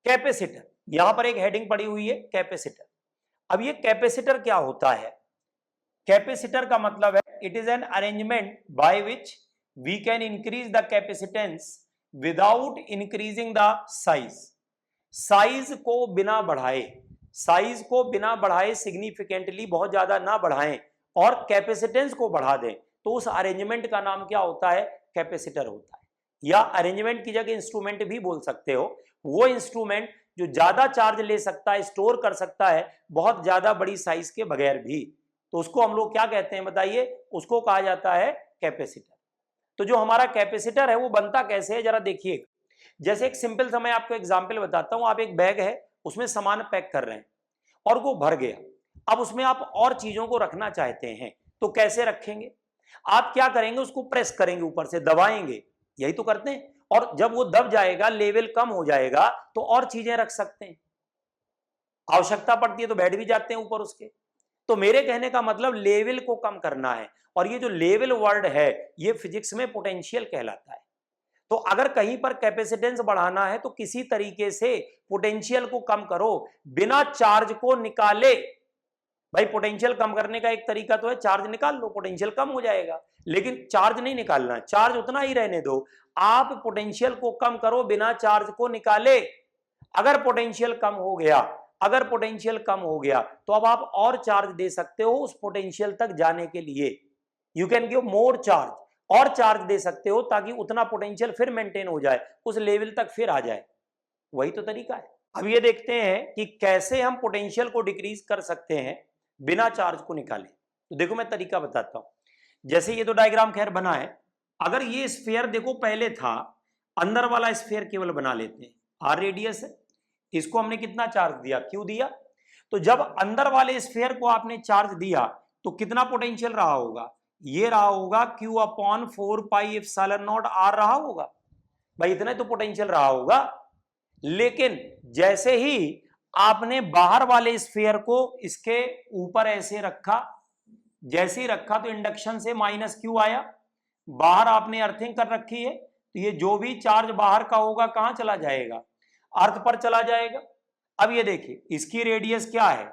Capacitor, यहां पर एक हेडिंग पड़ी हुई है कैपेसिटर। अब ये कैपेसिटर क्या होता है? कैपेसिटर का मतलब है it is an arrangement by which we can increase the capacitance without increasing the size. Size को बिना बढ़ाए, साइज को बिना बढ़ाए सिग्निफिकेंटली बहुत ज्यादा ना बढ़ाएं और कैपेसिटेंस को बढ़ा दें, तो उस अरेंजमेंट का नाम क्या होता है? कैपेसिटर होता है। या अरेंजमेंट की जगह इंस्ट्रूमेंट भी बोल सकते हो। वो इंस्ट्रूमेंट जो ज्यादा चार्ज ले सकता है, स्टोर कर सकता है बहुत ज्यादा बड़ी साइज के बगैर भी, तो उसको हम लोग क्या कहते हैं बताइए? उसको कहा जाता है कैपेसिटर। तो जो हमारा कैपेसिटर है वो बनता कैसे है जरा देखिए। जैसे एक सिंपल सा मैं आपको एग्जांपल बताता हूं। आप एक बैग है, उसमें सामान पैक कर रहे हैं और वो भर गया। अब उसमें आप और चीजों को रखना चाहते हैं, तो कैसे रखेंगे? आप क्या करेंगे? उसको प्रेस करेंगे, ऊपर से दबाएंगे, यही तो करते हैं। और जब वो दब जाएगा, लेवल कम हो जाएगा, तो और चीजें रख सकते हैं। आवश्यकता पड़ती है तो बैठ भी जाते हैं ऊपर उसके। तो मेरे कहने का मतलब लेवल को कम करना है। और ये जो लेवल वर्ड है ये फिजिक्स में पोटेंशियल कहलाता है। तो अगर कहीं पर कैपेसिटेंस बढ़ाना है तो किसी तरीके से पोटेंशियल को कम करो बिना चार्ज को निकाले। भाई पोटेंशियल कम करने का एक तरीका तो है चार्ज निकाल लो, पोटेंशियल कम हो जाएगा। लेकिन चार्ज नहीं निकालना, चार्ज उतना ही रहने दो। आप पोटेंशियल को कम करो बिना चार्ज को निकाले। अगर पोटेंशियल कम हो गया, अगर पोटेंशियल कम हो गया तो अब आप और चार्ज दे सकते हो उस पोटेंशियल तक जाने के लिए। You can give more charge, और चार्ज दे सकते हो ताकि उतना पोटेंशियल फिर मेंटेन हो जाए, उस लेवल तक फिर आ जाए। वही तो तरीका है। अब ये देखते हैं कि कैसे हम पोटेंशियल को डिक्रीज कर सकते हैं बिना चार्ज को निकाले। तो देखो मैं तरीका बताता हूं। जैसे ये तो डायग्राम खैर बना है। अगर ये स्फीयर देखो पहले था, अंदर वाला स्फीयर केवल बना लेते हैं, आर रेडियस है, इसको हमने कितना चार्ज दिया? क्यू दिया। तो जब अंदर वाले स्फीयर को आपने चार्ज दिया तो कितना पोटेंशियल रहा होगा? ये रहा होगा Q अपॉन 4πε0 R रहा होगा। भाई इतना तो पोटेंशियल रहा होगा। लेकिन जैसे ही आपने बाहर वाले स्फीयर को इसके ऊपर ऐसे रखा, जैसे ही रखा तो इंडक्शन से -Q आया। बाहर आपने अर्थिंग कर रखी है, तो ये जो भी चार्ज बाहर का होगा कहां चला जाएगा? अर्थ पर चला जाएगा। अब ये देखिए इसकी रेडियस क्या है?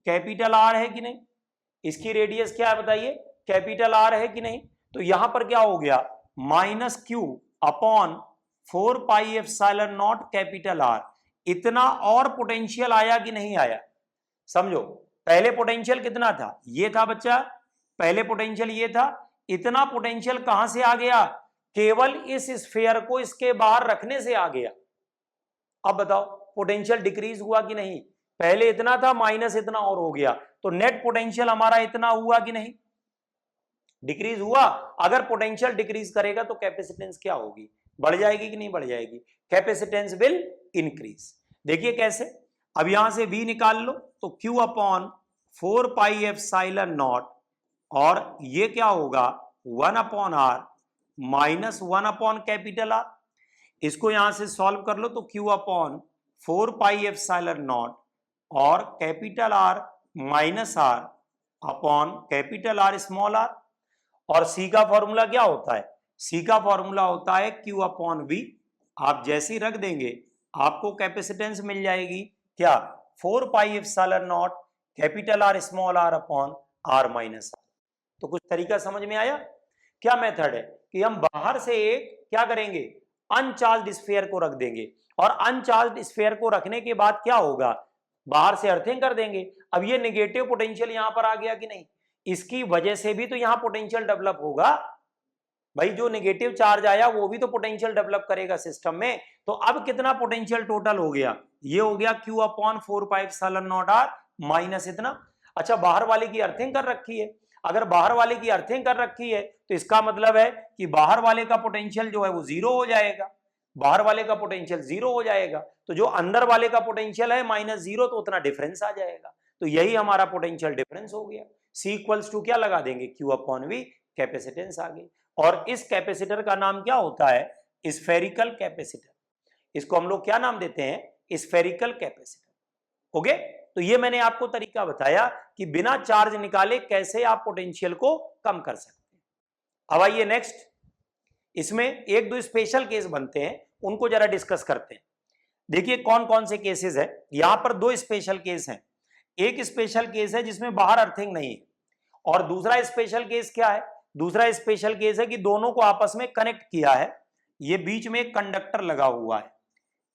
कैपिटल आर है कि नहीं? इसकी रेडियस क्या है बताइए? कैपिटल आर है कि नहीं? तो यहां पर क्या हो गया? -Q upon 4πε0 capital R. इतना और पोटेंशियल आया कि नहीं आया? समझो, पहले पोटेंशियल कितना था? ये था बच्चा, पहले पोटेंशियल ये था। इतना पोटेंशियल कहां से आ गया? केवल इस स्फीयर को इसके बाहर रखने से आ गया। अब बताओ पोटेंशियल डिक्रीज हुआ कि नहीं? पहले इतना था, माइनस इतना और हो गया, तो नेट पोटेंशियल हमारा इतना हुआ कि नहीं? डिक्रीज हुआ। अगर पोटेंशियल डिक्रीज करेगा तो कैपेसिटेंस क्या होगी? बढ़ जाएगी कि नहीं बढ़ जाएगी? Capacitance will increase. देखिए कैसे। अब यहां से V निकाल लो, तो Q अपॉन 4πε0 और ये क्या होगा? 1 upon R minus 1 upon capital are. इसको यहां से सॉल्व कर लो तो Q अपॉन 4πε0 और capital R minus R upon capital R small R. और C का फॉर्मूला क्या होता है? C का फॉर्मूला होता है Q अपॉन V। आप जैसे ही रख देंगे आपको कैपेसिटेंस मिल जाएगी क्या? 4πε0 capital R small r upon are minus r. तो कुछ तरीका समझ में आया? क्या मेथड है कि हम बाहर से एक क्या करेंगे? अनचार्ज्ड स्फीयर को रख देंगे, और अनचार्ज्ड स्फीयर को रखने के बाद क्या होगा? बाहर से अर्थिंग कर देंगे। अब ये नेगेटिव पोटेंशियल यहां पर आ गया कि नहीं? इसकी वजह से भी तो यहां पोटेंशियल डेवलप होगा। भाई जो नेगेटिव चार्ज आया वो भी तो पोटेंशियल डेवलप करेगा सिस्टम में। तो अब कितना पोटेंशियल टोटल हो गया? ये हो गया Q अपॉन 4πε0 R माइनस इतना। अच्छा, बाहर वाले की अर्थिंग कर रखी है। अगर बाहर वाले की अर्थिंग कर रखी है तो इसका मतलब है कि बाहर वाले का पोटेंशियल जो है वो जीरो हो जाएगा। बाहर वाले का पोटेंशियल जीरो हो जाएगा, तो जो अंदर वाले का पोटेंशियल है -0, तो उतना डिफरेंस आ जाएगा। तो यही हमारा पोटेंशियल डिफरेंस हो गया। C इक्वल्स टू क्या लगा देंगे? Q अपॉन V, कैपेसिटेंस आ गई। और इस कैपेसिटर का नाम क्या होता है? Spherical capacitor. इसको हम लोग क्या नाम देते हैं? Spherical capacitor. ओके, तो ये मैंने आपको तरीका बताया कि बिना चार्ज निकाले कैसे आप पोटेंशियल को कम कर सकते हैं। अब आइए नेक्स्ट, इसमें एक दो स्पेशल केस बनते हैं, उनको जरा डिस्कस करते हैं। देखिए कौन कौन से केसेस है, यहां पर दो स्पेशल केस हैं। एक स्पेशल केस है जिसमें बाहर अर्थिंग नहीं है, और दूसरा स्पेशल केस क्या है, दूसरा स्पेशल केस है कि दोनों को आपस में कनेक्ट किया है, ये बीच में एक कंडक्टर लगा हुआ है,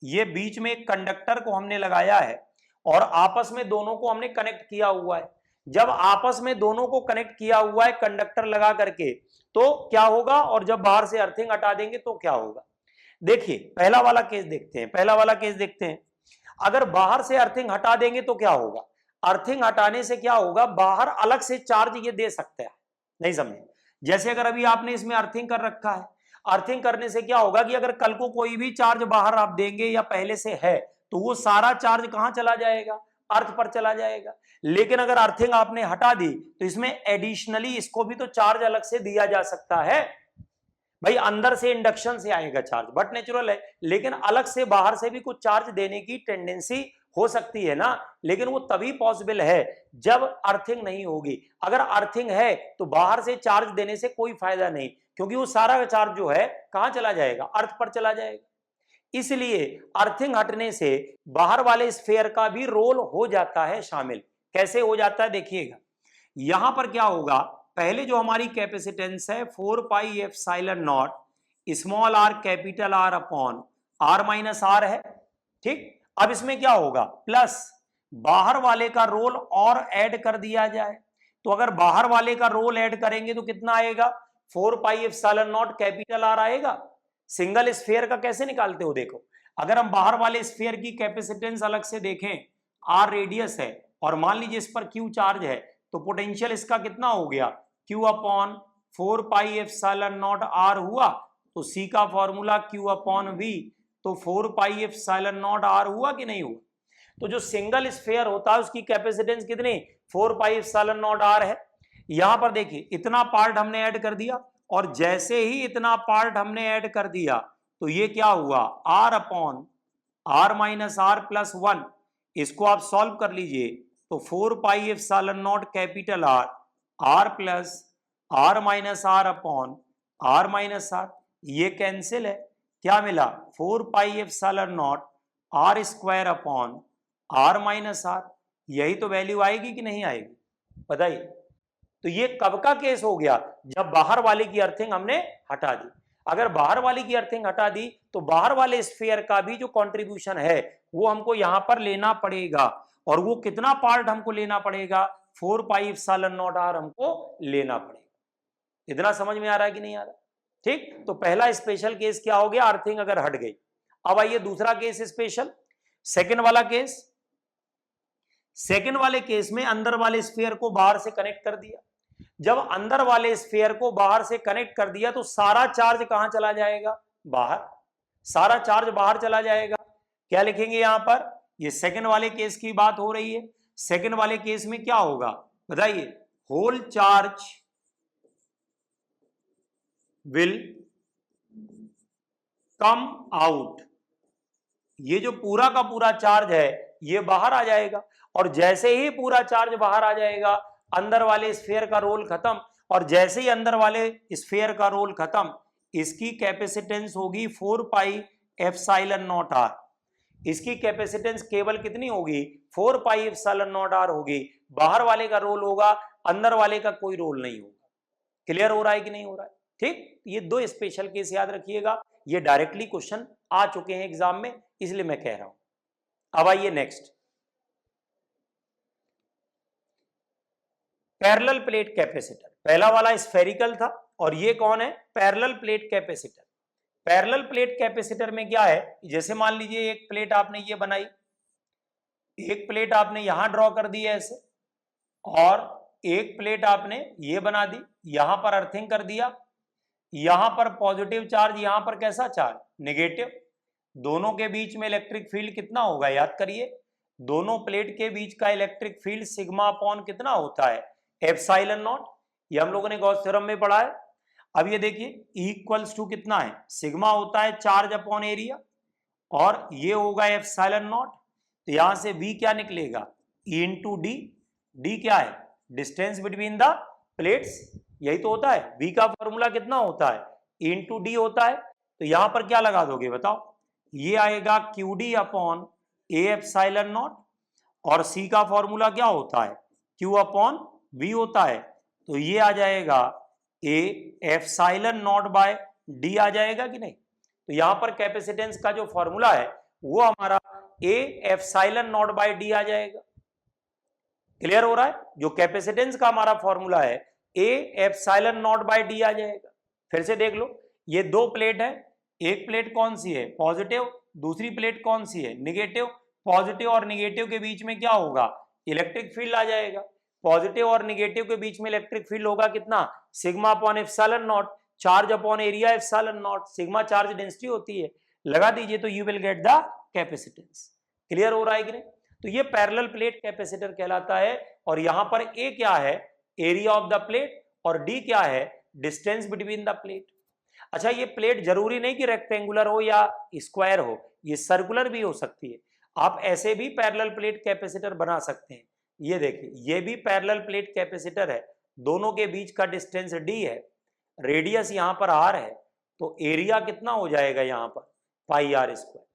ये बीच में एक कंडक्टर को हमने लगाया है और आपस में दोनों को हमने कनेक्ट किया हुआ है। जब आपस में दोनों को कनेक्ट किया हुआ है कंडक्टर लगा करके, तो क्या होगा, और जब बाहर से अर्थिंग हटा देंगे तो क्या होगा। देखिए पहला वाला केस देखते हैं, पहला वाला केस देखते हैं। अगर बाहर से अर्थिंग हटा देंगे तो क्या होगा, अर्थिंग हटाने से क्या होगा, बाहर अलग से चार्ज ये दे सकते हैं, नहीं समझे। जैसे अगर अभी आपने इसमें अर्थिंग कर रखा है, अर्थिंग करने से क्या होगा कि अगर कल को कोई भी चार्ज बाहर आप देंगे या पहले से है, तो वो सारा चार्ज कहां चला जाएगा, अर्थ पर चला जाएगा। लेकिन अगर अर्थिंग आपने हटा दी तो इसमें एडिशनली इसको भी तो चार्ज अलग से दिया जा सकता है। भाई अंदर से इंडक्शन से आएगा चार्ज, बट नेचुरल है, लेकिन अलग से बाहर से भी कुछ चार्ज देने की टेंडेंसी हो सकती है ना, लेकिन वो तभी पॉसिबल है जब अर्थिंग नहीं होगी। अगर अर्थिंग है तो बाहर से चार्ज देने से कोई फायदा नहीं, क्योंकि वो सारा चार्ज जो है कहां चला जाएगा, अर्थ पर चला जाएगा। इसलिए अर्थिंग हटने से बाहर वाले स्फीयर का भी रोल हो जाता है शामिल। कैसे हो जाता है देखिएगा, यहां पर क्या होगा, पहले जो हमारी कैपेसिटेंस है 4 pi epsilon naught small R capital R upon are minus R है, ठीक। अब इसमें क्या होगा, प्लस बाहर वाले का रोल और ऐड कर दिया जाए, तो अगर बाहर वाले का रोल ऐड करेंगे तो कितना आएगा, 4 pi epsilon naught capital are आएगा। सिंगल स्फीयर का कैसे निकालते हो, देखो अगर हम बाहर वाले स्फीयर की कैपेसिटेंस अलग से देखें, आर रेडियस है और मान लीजिए इस पर क्यू चार्ज है, तो पोटेंशियल इसका कितना हो गया, Q upon 4 pi epsilon naught R हुआ, तो C का फॉर्मूला Q अपॉन V, तो 4 पाई एप्सिलॉन नॉट आर हुआ कि नहीं हुआ। तो जो सिंगल स्फीयर होता है उसकी कैपेसिटेंस कितनी, 4 पाई एप्सिलॉन नॉट आर है। यहां पर देखिए इतना पार्ट हमने ऐड कर दिया, और जैसे ही इतना पार्ट हमने ऐड कर दिया तो ये क्या हुआ, R upon are minus R plus 1, इसको आप सॉल्व कर लीजिए, तो 4 pi epsilon naught capital R, R plus R minus R upon are minus R, ये कैंसिल है, क्या मिला, 4 pi epsilon naught R square upon are minus R. यही तो वैल्यू आएगी कि नहीं आएगी, बताइए। तो ये कब का केस हो गया, जब बाहर वाले की अर्थिंग हमने हटा दी। अगर बाहर वाले की अर्थिंग हटा दी तो बाहर वाले स्फीयर का भी जो कंट्रीब्यूशन है वो हमको यहां पर लेना पड़ेगा, और वो कितना पार्ट हमको लेना पड़ेगा, 4 पाई एप्सिलॉन नॉट आर हमको लेना पड़ेगा। इतना समझ में आ रहा है कि नहीं आ रहा, ठीक। तो पहला स्पेशल केस क्या हो गया, अर्थिंग अगर हट गई। अब आइए दूसरा केस स्पेशल, सेकंड वाला केस। सेकंड वाले केस में अंदर वाले स्फीयर को बाहर से कनेक्ट कर दिया। जब अंदर वाले स्फीयर को बाहर से कनेक्ट कर दिया तो सारा चार्ज कहां चला जाएगा, बाहर, सारा चार्ज बाहर चला जाएगा। क्या लिखेंगे यहां पर, ये सेकंड वाले केस की बात हो रही है। सेकंड वाले केस में क्या होगा बताइए, whole charge will come out, ये जो पूरा का पूरा चार्ज है ये बाहर आ जाएगा, और जैसे ही पूरा चार्ज बाहर आ जाएगा अंदर वाले स्फीयर का रोल खत्म, और जैसे ही अंदर वाले स्फीयर का रोल खत्म, इसकी कैपेसिटेंस होगी 4 पाई एप्सिलॉन नॉट आर। इसकी कैपेसिटेंस केवल कितनी होगी, 4 पाई एप्सिलॉन नॉट आर होगी। बाहर वाले का रोल होगा, अंदर वाले का कोई रोल नहीं होगा। क्लियर हो रहा है कि नहीं हो रहा है, ठीक। ये दो स्पेशल केस याद रखिएगा, ये डायरेक्टली क्वेश्चन आ चुके हैं एग्जाम में, इसलिए मैं कह रहा हूं। अब आइए नेक्स्ट, पैरेलल प्लेट कैपेसिटर। पहला वाला स्फेरिकल था और ये कौन है, parallel plate capacitor. Parallel plate capacitor में क्या है, जैसे मान लीजिए एक प्लेट आपने ये बनाई, एक प्लेट आपने यहां ड्रॉ कर दी है ऐसे, और एक प्लेट आपने ये बना दी, यहां पर अर्थिंग कर दिया, यहां पर पॉजिटिव चार्ज, यहां पर कैसा चार्ज, नेगेटिव। दोनों के बीच में इलेक्ट्रिक फील्ड कितना होगा, याद करिए, दोनों प्लेट के बीच का इलेक्ट्रिक फील्ड सिग्मा अपॉन कितना होता है, एप्सिलॉन नॉट। ये हम लोगों ने गॉस थ्योरम में पढ़ा है। अब ये देखिए इक्वल्स टू कितना है, सिग्मा होता है चार्ज अपॉन एरिया, और ये होगा एप्सिलॉन नॉट। तो यहां से V क्या निकलेगा, E इंटू डी। डी क्या है, डिस्टेंस बिटवीन द प्लेट्स, यही तो होता है। V का फॉर्मूला कितना होता है, E इंटू डी होता है। तो यहां पर क्या लगा दोगे बताओ, ये आएगा QD upon A epsilon not, और C का फॉर्मूला क्या होता है, Q अपॉन V होता है, तो ये आ जाएगा A epsilon naught by D आ जाएगा कि नहीं। तो यहां पर कैपेसिटेंस का जो फॉर्मूला है वो हमारा A epsilon naught by D आ जाएगा। क्लियर हो रहा है, जो कैपेसिटेंस का हमारा फॉर्मूला है A epsilon naught by D आ जाएगा। फिर से देख लो, ये दो प्लेट है, एक प्लेट कौन सी है, पॉजिटिव, दूसरी प्लेट कौन सी है, निगेटिव। पॉजिटिव और निगेटिव के बीच में क्या होगा, इलेक्ट्रिक फील्ड आ जाएगा। पॉजिटिव और निगेटिव के बीच में इलेक्ट्रिक फील्ड होगा कितना, sigma upon epsilon not, charge upon area epsilon not, sigma charge density होती है, लगा दीजिए तो you will get the capacitance. Clear हो रहा है कि नहीं। तो ये पैरेलल प्लेट कैपेसिटर कहलाता है, और यहां पर ए क्या है, एरिया ऑफ द प्लेट, और डी क्या है, डिस्टेंस बिटवीन द प्लेट। अच्छा, ये प्लेट जरूरी नहीं कि रेक्टेंगुलर हो या स्क्वायर हो, ये सर्कुलर भी हो सकती है। आप ऐसे भी पैरेलल प्लेट कैपेसिटर बना सकते हैं। ये देखिए, ये भी पैरेलल प्लेट कैपेसिटर है, दोनों के बीच का डिस्टेंस डी है, रेडियस यहां पर आर है, तो एरिया कितना हो जाएगा यहां पर, पाई आर स्क्वायर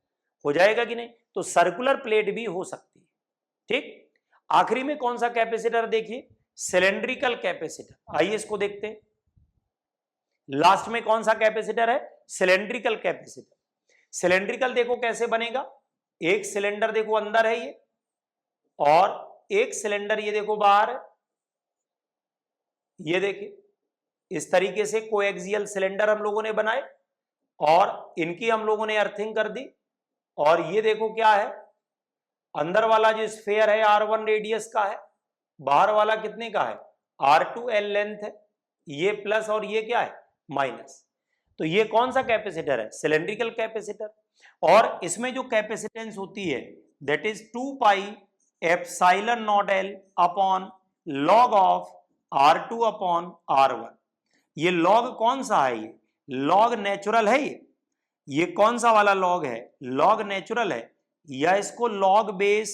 हो जाएगा कि नहीं। तो सर्कुलर प्लेट भी हो सकती है। ठीक, आखिरी में कौन सा कैपेसिटर देखिए, सिलेंड्रिकल कैपेसिटर। आइए इसको देखते हैं। लास्ट में कौन सा कैपेसिटर है, सिलेंड्रिकल कैपेसिटर। सिलेंड्रिकल देखो कैसे बनेगा, एक सिलेंडर देखो अंदर है ये, और एक सिलेंडर ये देखो बाहर है। ये देखिए, इस तरीके से कोएक्सियल सिलेंडर हम लोगों ने बनाए, और इनकी हम लोगों ने अर्थिंग कर दी। और ये देखो क्या है, अंदर वाला जो स्फेयर है R1 रेडियस का है, बाहर वाला कितने का है, R2 L लेंथ है, ये प्लस और ये क्या है, माइनस। तो ये कौन सा कैपेसिटर है, सिलेंड्रिकल कैपेसिटर। और इसमें जो कैपेसिटेंस होती है that is 2 pi epsilon not L upon log of R2 upon R1। ये लॉग कौन सा है, ये लॉग नेचुरल है, ये कौन सा वाला लॉग है, लॉग नेचुरल है, या इसको लॉग बेस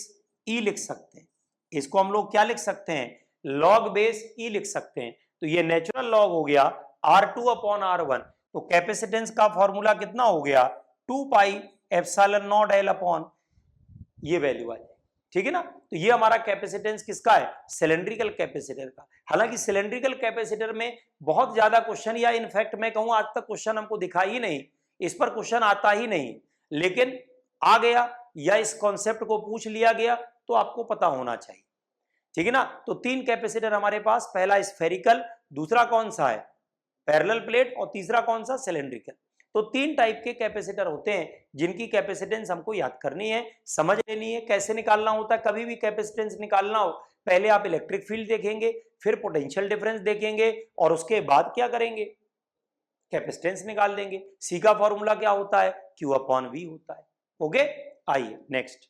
ई लिख सकते हैं। इसको हम लोग क्या लिख सकते हैं, लॉग बेस ई लिख सकते हैं। तो ये नेचुरल लॉग हो गया R2 अपॉन R1। तो कैपेसिटेंस का फॉर्मूला कितना हो गया, 2 पाई एप्सिलॉन नॉट L अपॉन ये वैल्यू आ जाए। ठीक है ना। तो ये हमारा कैपेसिटेंस किसका है, सिलेंड्रिकल कैपेसिटर का। हालांकि सिलेंड्रिकल कैपेसिटर में बहुत ज्यादा क्वेश्चन, या इनफैक्ट मैं कहूं आज तक क्वेश्चन हमको दिखा ही नहीं, इस पर क्वेश्चन आता ही नहीं, लेकिन आ गया या इस कॉन्सेप्ट को पूछ लिया गया तो आपको पता होना चाहिए। ठीक है ना। तो तीन कैपेसिटर हमारे पास, पहला स्फेरिकल, दूसरा कौन सा है पैरेलल प्लेट, और तीसरा कौन सा सिलेंड्रिकल। तो तीन टाइप के कैपेसिटर होते हैं जिनकी कैपेसिटेंस हमको याद करनी है, समझ लेनी है कैसे निकालना होता है। कभी भी कैपेसिटेंस निकालना हो, पहले आप इलेक्ट्रिक फील्ड देखेंगे, फिर पोटेंशियल डिफरेंस देखेंगे, और उसके बाद क्या करेंगे, कैपेसिटेंस निकाल देंगे। सी का फॉर्मूला क्या होता है, Q अपॉन V होता है। ओके, आइए नेक्स्ट।